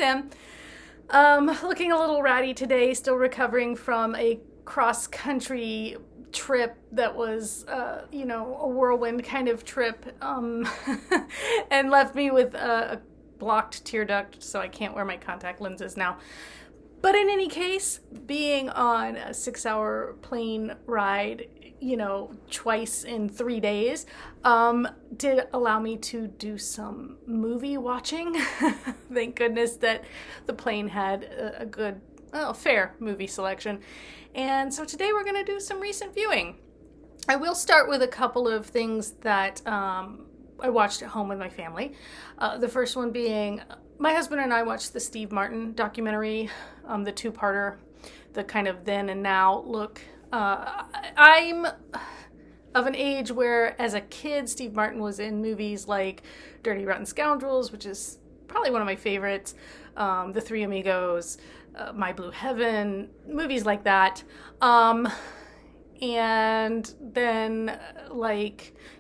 fan. Looking a little ratty today, still recovering from a cross-country trip that was, a whirlwind kind of trip, and left me with a blocked tear duct, so I can't wear my contact lenses now. But in any case, being on a 6-hour plane ride, twice in 3 days, did allow me to do some movie watching. Thank goodness that the plane had a good, fair movie selection. And so today we're going to do some recent viewing. I will start with a couple of things that I watched at home with my family. The first one being, my husband and I watched the Steve Martin documentary, the two-parter, the kind of then and now look. I'm of an age where, as a kid, Steve Martin was in movies like Dirty Rotten Scoundrels, which is probably one of my favorites, The Three Amigos, My Blue Heaven, movies like that. And then,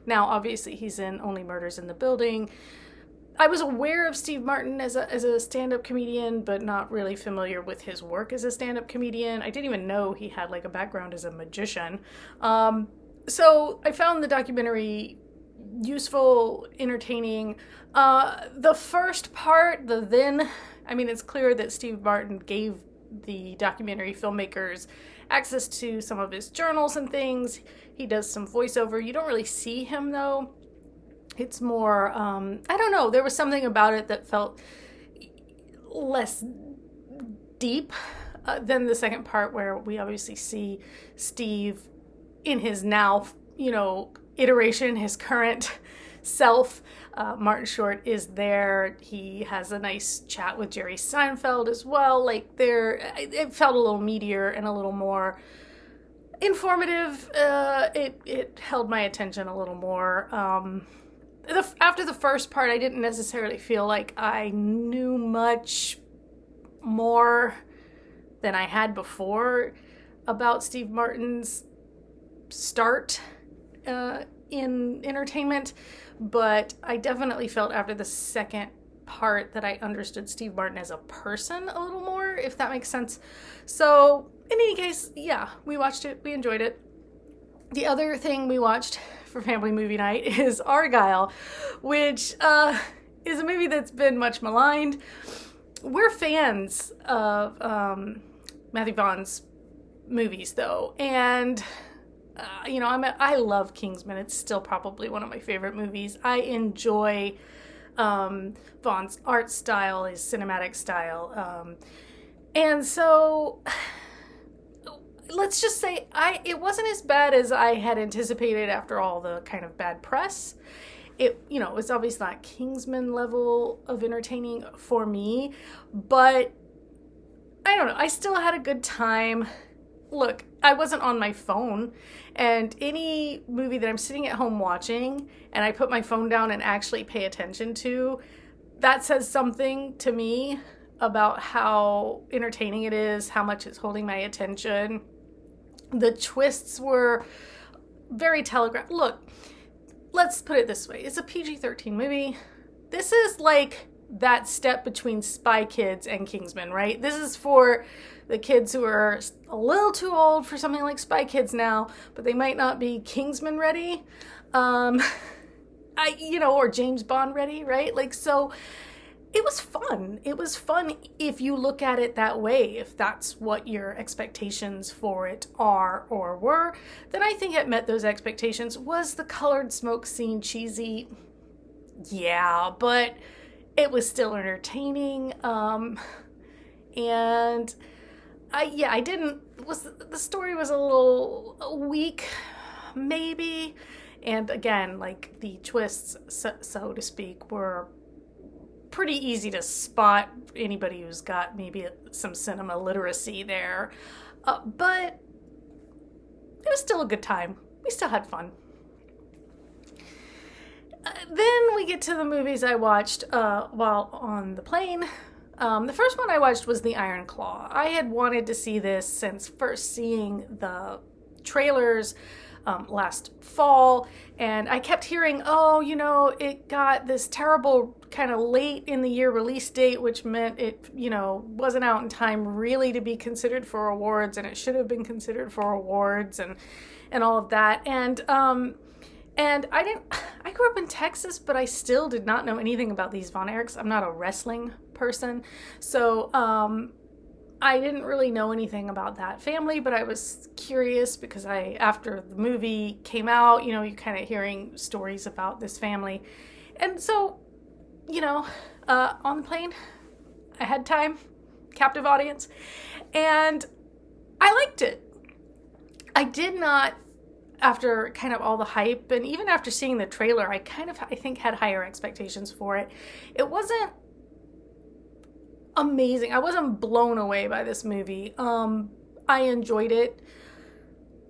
now obviously he's in Only Murders in the Building. I was aware of Steve Martin as a stand-up comedian, but not really familiar with his work as a stand-up comedian. I didn't even know he had a background as a magician. So I found the documentary useful, entertaining. The first part, it's clear that Steve Martin gave the documentary filmmakers access to some of his journals and things. He does some voiceover. You don't really see him, though. It's more, I don't know, there was something about it that felt less deep than the second part, where we obviously see Steve in his now, iteration, his current self. Martin Short is there. He has a nice chat with Jerry Seinfeld as well. It felt a little meatier and a little more informative. It held my attention a little more. After the first part, I didn't necessarily feel like I knew much more than I had before about Steve Martin's start in entertainment, but I definitely felt after the second part that I understood Steve Martin as a person a little more, if that makes sense. So, in any case, yeah, we watched it, we enjoyed it. The other thing we watched for family movie night is Argylle, which is a movie that's been much maligned. We're fans of Matthew Vaughn's movies, though, and I love Kingsman. It's still probably one of my favorite movies. I enjoy Vaughn's art style, his cinematic style, and so let's just say it wasn't as bad as I had anticipated after all the kind of bad press. It's obviously not Kingsman level of entertaining for me, but I don't know. I still had a good time. Look, I wasn't on my phone, and any movie that I'm sitting at home watching and I put my phone down and actually pay attention to, that says something to me about how entertaining it is, how much it's holding my attention. The twists were very telegraphed. Look, let's put it this way. It's a PG-13 movie. This is like that step between Spy Kids and Kingsman, right? This is for the kids who are a little too old for something like Spy Kids now, but they might not be Kingsman ready, or James Bond ready, right? So it was fun. It was fun if you look at it that way. If that's what your expectations for it are or were, then I think it met those expectations. Was the colored smoke scene cheesy? Yeah, but it was still entertaining. And the story was a little weak, maybe. And again, the twists, so to speak, were pretty easy to spot. Anybody who's got maybe some cinema literacy there. But it was still a good time. We still had fun. Then we get to the movies I watched while on the plane. The first one I watched was The Iron Claw. I had wanted to see this since first seeing the trailers last fall, and I kept hearing, oh, it got this terrible kind of late in the year release date, which meant it, wasn't out in time really to be considered for awards, and it should have been considered for awards, and all of that. And I grew up in Texas, but I still did not know anything about these Von Erichs. I'm not a wrestling person, so I didn't really know anything about that family, but I was curious because after the movie came out, you're kind of hearing stories about this family. And so, on the plane, I had time, captive audience, and I liked it. I did not, after kind of all the hype, and even after seeing the trailer, I think had higher expectations for it. It wasn't amazing. I wasn't blown away by this movie. I enjoyed it.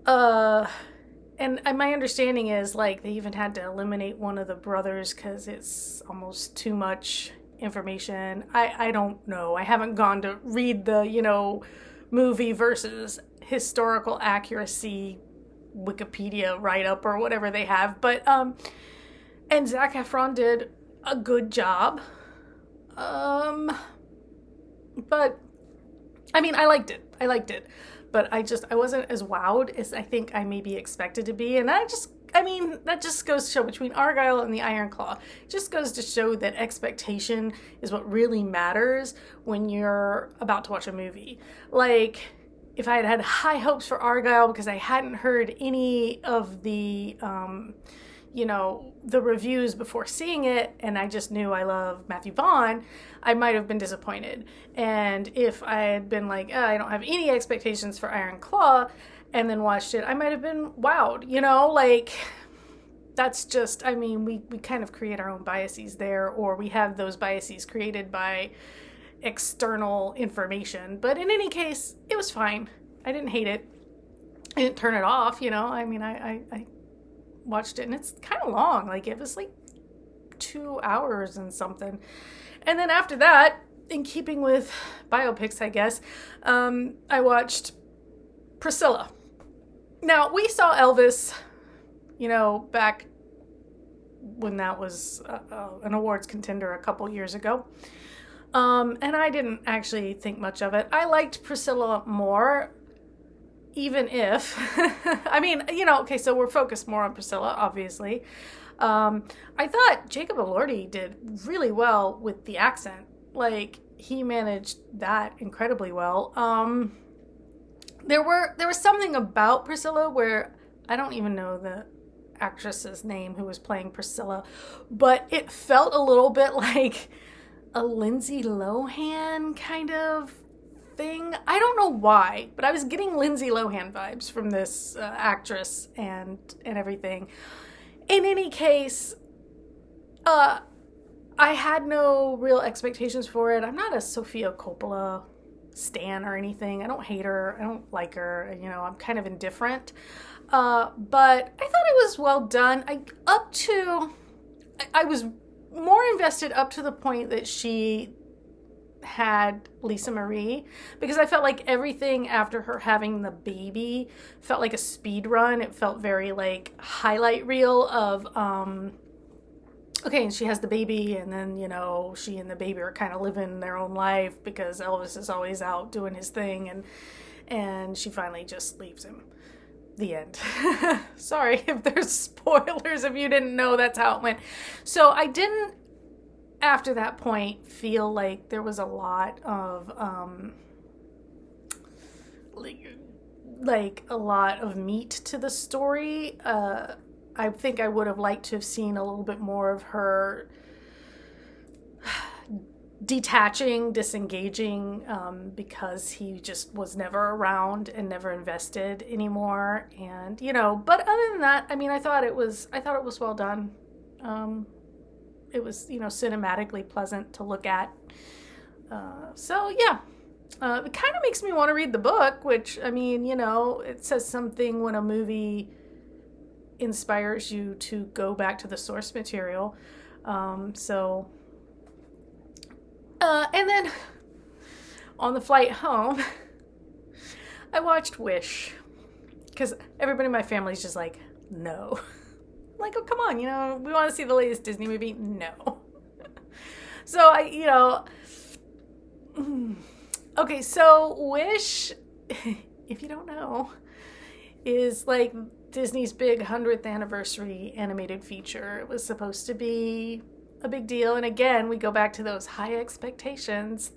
And my understanding is, like, they even had to eliminate one of the brothers because it's almost too much information. I don't know. I haven't gone to read the, movie versus historical accuracy Wikipedia write-up or whatever they have. But, and Zac Efron did a good job. But, I mean, I liked it. But I wasn't as wowed as I think I maybe expected to be. And that just goes to show, between Argyle and the Iron Claw, it just goes to show that expectation is what really matters when you're about to watch a movie. Like, if I had had high hopes for Argyle because I hadn't heard any of the, the reviews before seeing it, and I just knew I love Matthew Vaughn, I might have been disappointed. And if I had been like, I don't have any expectations for Iron Claw, and then watched it, I might have been wowed, that's just, we kind of create our own biases there, or we have those biases created by external information. But in any case, it was fine. I didn't hate it. I didn't turn it off, I watched it, and it's kind of long. Like, it was like 2 hours and something. And then after that, in keeping with biopics, I guess, I watched Priscilla. Now, we saw Elvis, back when that was an awards contender a couple years ago. And I didn't actually think much of it. I liked Priscilla more, even if, okay, so we're focused more on Priscilla, obviously. I thought Jacob Elordi did really well with the accent. Like, he managed that incredibly well. There was something about Priscilla where I don't even know the actress's name who was playing Priscilla, but it felt a little bit like a Lindsay Lohan kind of thing. I don't know why, but I was getting Lindsay Lohan vibes from this actress and everything. In any case, I had no real expectations for it. I'm not a Sofia Coppola stan or anything. I don't hate her. I don't like her. I'm kind of indifferent. But I thought it was well done. I was more invested up to the point that she had Lisa Marie, because I felt like everything after her having the baby felt like a speed run. It felt very like highlight reel of okay, and she has the baby, and then she and the baby are kind of living their own life because Elvis is always out doing his thing, and she finally just leaves him. The end. Sorry if there's spoilers if you didn't know that's how it went. So I didn't, after that point, feel like there was a lot of like a lot of meat to the story. I think I would have liked to have seen a little bit more of her disengaging, because he just was never around and never invested anymore. And but other than that, I thought it was well done. It was cinematically pleasant to look at. So yeah, it kind of makes me want to read the book, which it says something when a movie inspires you to go back to the source material. And then on the flight home, I watched Wish, because everybody in my family is just like, No. Like, oh, come on, we want to see the latest Disney movie? No. So, okay, so Wish, if you don't know, is like Disney's big 100th anniversary animated feature. It was supposed to be a big deal. And again, we go back to those high expectations.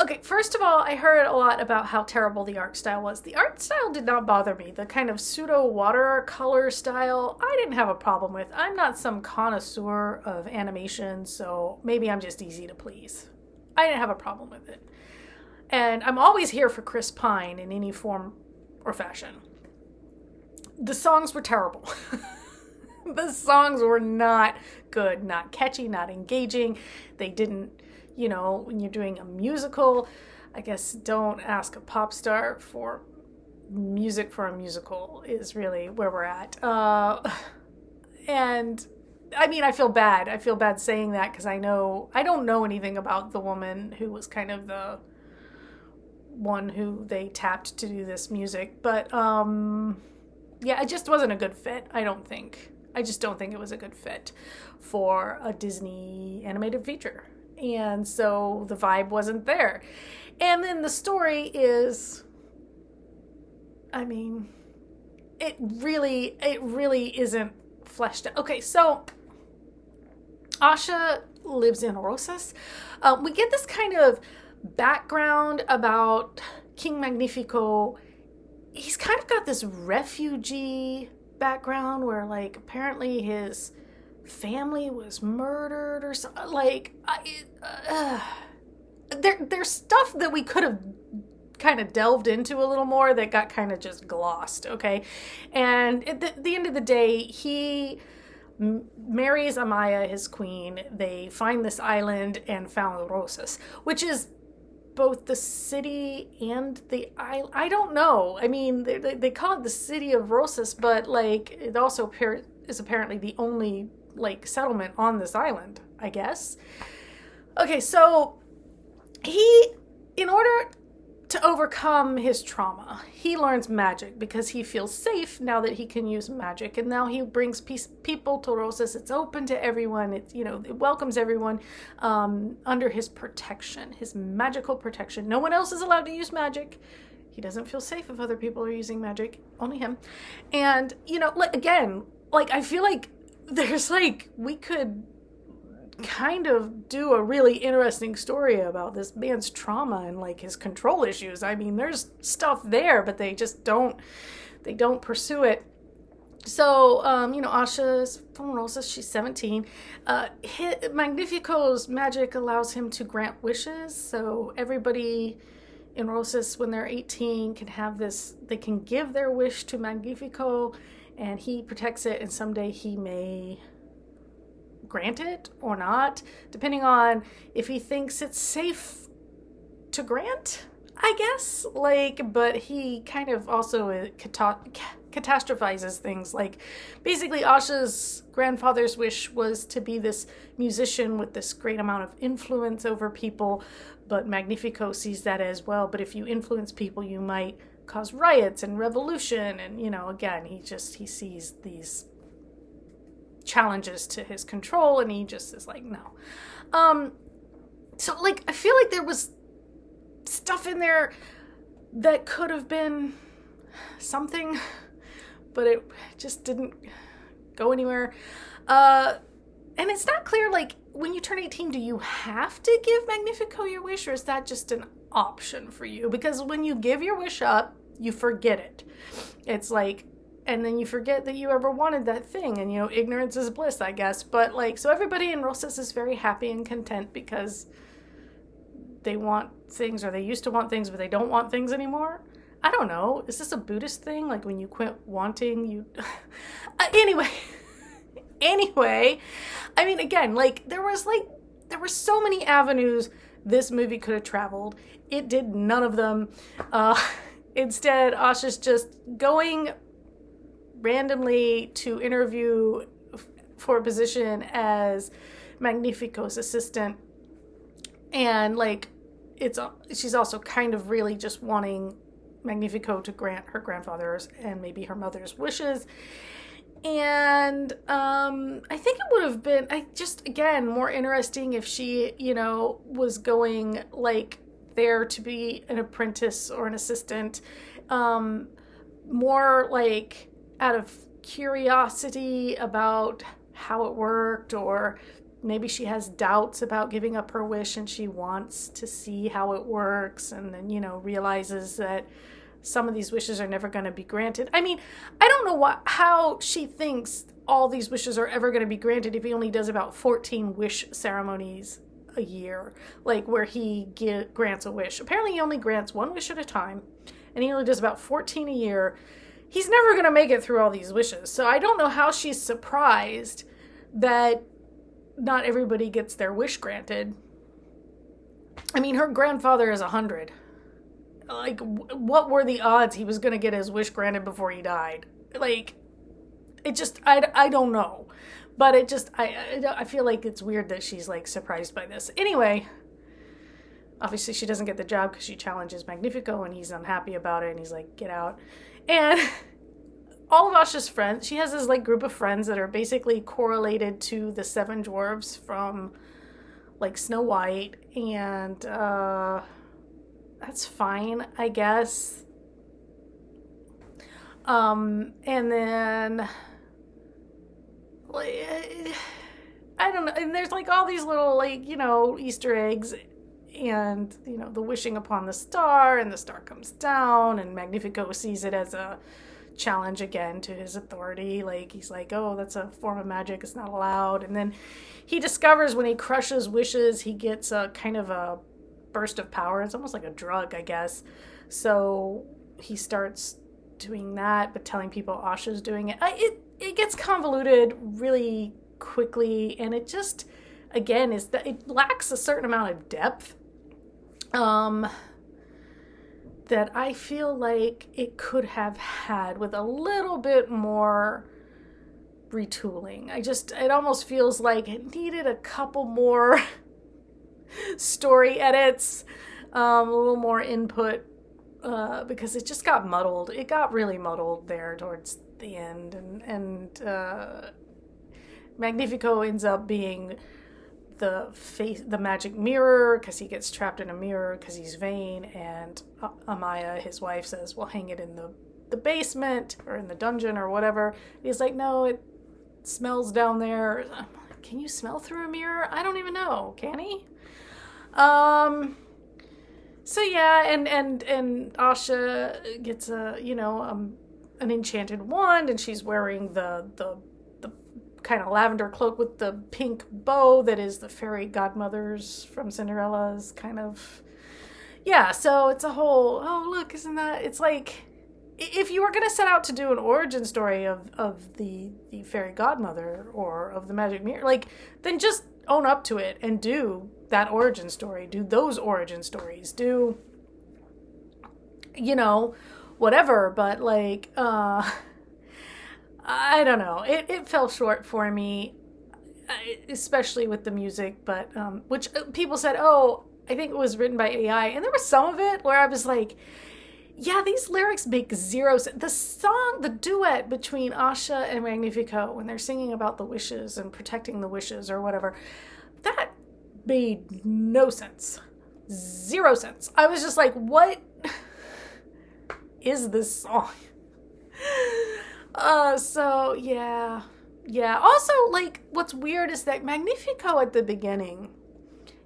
Okay, first of all, I heard a lot about how terrible the art style was. The art style did not bother me. The kind of pseudo watercolor style, I didn't have a problem with. I'm not some connoisseur of animation, so maybe I'm just easy to please. I didn't have a problem with it. And I'm always here for Chris Pine in any form or fashion. The songs were terrible. The songs were not good, not catchy, not engaging. They didn't, when you're doing a musical, I guess don't ask a pop star for music for a musical is really where we're at. And I mean, I feel bad. I feel bad saying that because I don't know anything about the woman who was kind of the one who they tapped to do this music. But yeah, it just wasn't a good fit, I don't think. I just don't think it was a good fit for a Disney animated feature. And so the vibe wasn't there. And then the story is, I mean, it really isn't fleshed out. Okay, so Asha lives in Rosas. We get this kind of background about King Magnifico. He's kind of got this refugee background where, like, apparently his family was murdered or something. Like, there's stuff that we could have kind of delved into a little more that got kind of just glossed, okay? And at the end of the day, he marries Amaya, his queen. They find this island and found Rosas, which is both the city and the island. I don't know. I mean, they call it the city of Rosas, but like it also is apparently the only like settlement on this island, I guess. Okay, so in order to overcome his trauma, he learns magic because he feels safe now that he can use magic, and now he brings people to Rosas. It's open to everyone. It welcomes everyone under his protection, his magical protection. No one else is allowed to use magic. He doesn't feel safe if other people are using magic. Only him. And I feel like there's we could kind of do a really interesting story about this man's trauma and like his control issues. I mean, there's stuff there, but they just don't pursue it. So, Asha's from Rosas, she's 17. Magnifico's magic allows him to grant wishes. So everybody in Rosas, when they're 18, can have this, they can give their wish to Magnifico and he protects it, and someday he may grant it or not, depending on if he thinks it's safe to grant, I guess. But he kind of also catastrophizes things. Like, basically, Asha's grandfather's wish was to be this musician with this great amount of influence over people, but Magnifico sees that as well. But if you influence people, you might cause riots and revolution. And, again, he sees these challenges to his control, and he just is like, no. So I feel like there was stuff in there that could have been something, but it just didn't go anywhere. And it's not clear, when you turn 18, do you have to give Magnifico your wish, or is that just an option for you? Because when you give your wish up, you forget it. It's and then you forget that you ever wanted that thing, and ignorance is bliss, I guess. But so everybody in Rosas is very happy and content because they want things, or they used to want things, but they don't want things anymore. I don't know. Is this a Buddhist thing? When you quit wanting, you anyway, I mean, again, there were so many avenues this movie could have traveled. It did none of them. Instead, Asha's just going randomly to interview for a position as Magnifico's assistant, and she's also kind of really just wanting Magnifico to grant her grandfather's and maybe her mother's wishes. And I think it would have been, again, more interesting if she, was going, like, there to be an apprentice or an assistant, more, like, out of curiosity about how it worked, or maybe she has doubts about giving up her wish and she wants to see how it works, and then, realizes that some of these wishes are never going to be granted. I mean, I don't know how she thinks all these wishes are ever going to be granted if he only does about 14 wish ceremonies a year, like where he grants a wish. Apparently he only grants one wish at a time, and he only does about 14 a year. He's never going to make it through all these wishes. So I don't know how she's surprised that not everybody gets their wish granted. I mean, her grandfather is 100. Like, what were the odds he was going to get his wish granted before he died? Like, it just, I don't know. But it just, I feel like it's weird that she's, like, surprised by this. Anyway, obviously she doesn't get the job because she challenges Magnifico, and he's unhappy about it, and he's like, get out. And all of Asha's friends, she has this, like, group of friends that are basically correlated to the 7 dwarves from, like, Snow White, and, that's fine, I guess. And then, like, I don't know, and there's, like, all these little, like, Easter eggs, and, the wishing upon the star, and the star comes down, and Magnifico sees it as a challenge again to his authority. Like, he's like, oh, that's a form of magic, it's not allowed. And then he discovers when he crushes wishes, he gets a kind of a burst of power. It's almost like a drug, I guess. So he starts doing that, but telling people Asha's doing it. It gets convoluted really quickly, and it just, again, is that it lacks a certain amount of depth that I feel like it could have had with a little bit more retooling. It almost feels like it needed a couple more story edits, a little more input, because it just got muddled. It got really muddled there towards the end, and Magnifico ends up being the magic mirror, because he gets trapped in a mirror because he's vain, and Amaya, his wife, says, well, hang it in the basement or in the dungeon or whatever. He's like, no, it smells down there. Can you smell through a mirror? I don't even know. Can he? So yeah, and Asha gets an enchanted wand, and she's wearing the kind of lavender cloak with the pink bow that is the fairy godmother's from Cinderella's kind of. Yeah, so it's a whole, oh, look, isn't that, it's like, if you were going to set out to do an origin story of the fairy godmother or of the magic mirror, like, then just own up to it and do that origin story, do those origin stories, do, whatever, but, like, I don't know. It fell short for me, especially with the music, but which people said, oh, I think it was written by AI. And there was some of it where I was like, yeah, these lyrics make zero sense. The duet between Asha and Magnifico when they're singing about the wishes and protecting the wishes or whatever, that made no sense. Zero sense. I was just like, what is this song? So, yeah. Also, like, what's weird is that Magnifico at the beginning,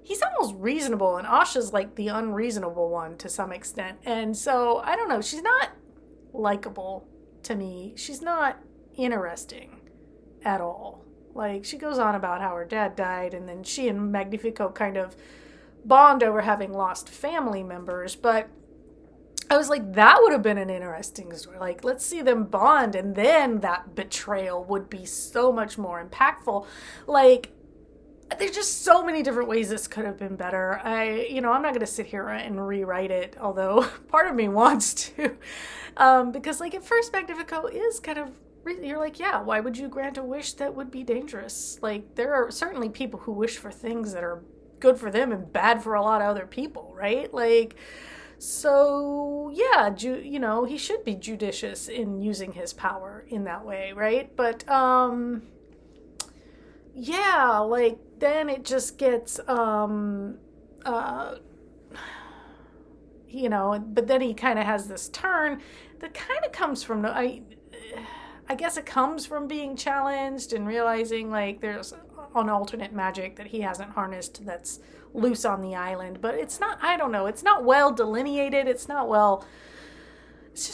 he's almost reasonable, and Asha's, like, the unreasonable one to some extent. And so, I don't know, she's not likable to me. She's not interesting at all. Like, she goes on about how her dad died, and then she and Magnifico kind of bond over having lost family members, but I was like, that would have been an interesting story. Like, let's see them bond, and then that betrayal would be so much more impactful. Like, there's just so many different ways this could have been better. I'm not going to sit here and rewrite it, although part of me wants to. Because, like, at first, Magnifico is kind of, you're like, yeah, why would you grant a wish that would be dangerous? Like, there are certainly people who wish for things that are good for them and bad for a lot of other people, right? Like, So yeah, he should be judicious in using his power in that way, right? But yeah, like then it just gets but then he kind of has this turn that kind of comes from I guess it comes from being challenged and realizing like there's an alternate magic that he hasn't harnessed that's loose on the island, but it's not, I don't know, it's not well delineated, it's just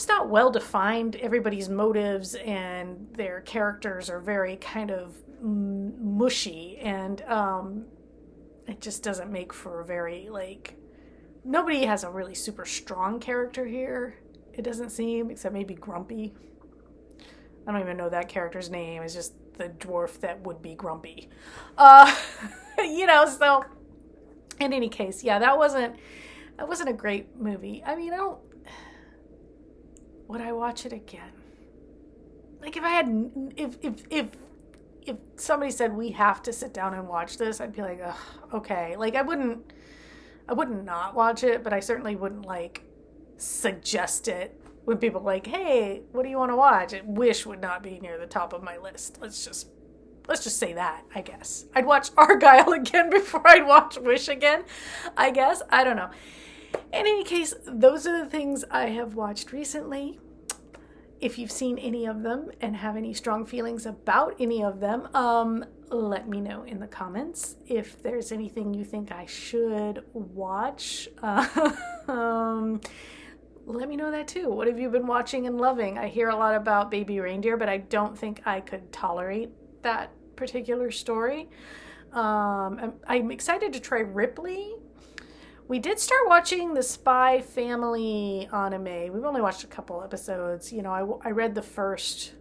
not well defined. Everybody's motives and their characters are very kind of mushy, and it just doesn't make for a very, like, nobody has a really super strong character here, it doesn't seem, except maybe Grumpy. I don't even know that character's name. It's just the dwarf that would be grumpy. So in any case, yeah, that wasn't a great movie. I mean, would I watch it again? Like if somebody said we have to sit down and watch this, I'd be like, ugh, okay. Like I wouldn't not watch it, but I certainly wouldn't like suggest it when people are like, hey, what do you want to watch? Wish would not be near the top of my list. Let's just say that, I guess. I'd watch Argyle again before I'd watch Wish again, I guess. I don't know. In any case, those are the things I have watched recently. If you've seen any of them and have any strong feelings about any of them, let me know in the comments. If there's anything you think I should watch, let me know that too. What have you been watching and loving? I hear a lot about Baby Reindeer, but I don't think I could tolerate that particular story. I'm excited to try Ripley. We did start watching the Spy Family anime. We've only watched a couple episodes. I read the first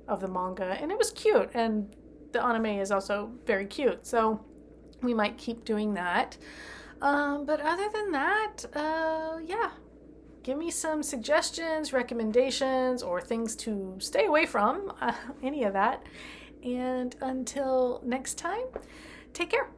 of the manga, and it was cute, and the anime is also very cute, so we might keep doing that. But other than that, yeah. Give me some suggestions, recommendations, or things to stay away from, any of that. And until next time, take care.